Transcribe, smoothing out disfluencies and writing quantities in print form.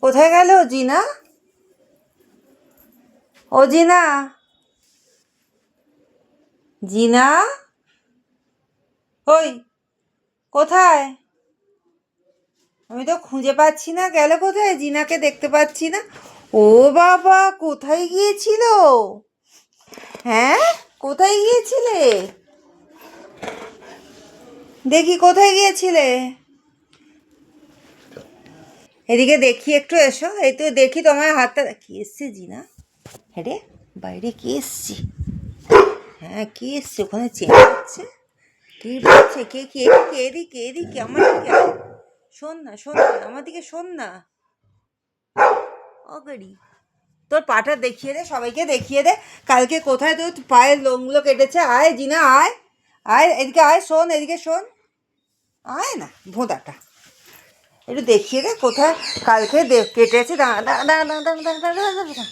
কোথায় গেল জিনা? ও জিনা, জিনা, ওই কোথায়? আমি তো খুঁজে পাচ্ছি না, গেল কোথায়? জিনাকে দেখতে পাচ্ছি না। ও বাবা, কোথায় গিয়েছিল? হ্যাঁ, কোথায় গিয়েছিলে? দেখি কোথায় গিয়েছিলে। এদিকে দেখি, একটু এসো। এই তো দেখি তোমার হাতটা। কি এসছে জিনা? হ্যাঁ রে, বাইরে কে এসছে? হ্যাঁ, কে এসছে? ওখানে চেঁচাচ্ছে। কে বলছে? কে কে? এদিকে এদিকে এদিকে আমার দিকে আয়। শোন না, শোন না, আমার দিকে শোন না। অগাড়ি, তোর পাটা দেখিয়ে দে, সবাইকে দেখিয়ে দে। কালকে কোথায় তোর পায়ের লোমগুলো কেটেছে। আয় জিনা, আয় আয়, এদিকে আয়, শোন, এদিকে শোন। আয় না ভোঁদাটা, একটু দেখিয়ে দে কোথায় কালকে কেটেছে। দাঁড়া দাঁড়া দাঁড়া দাঁড়া দাঁড়া দাঁড়া দাঁড়া দাঁড়া।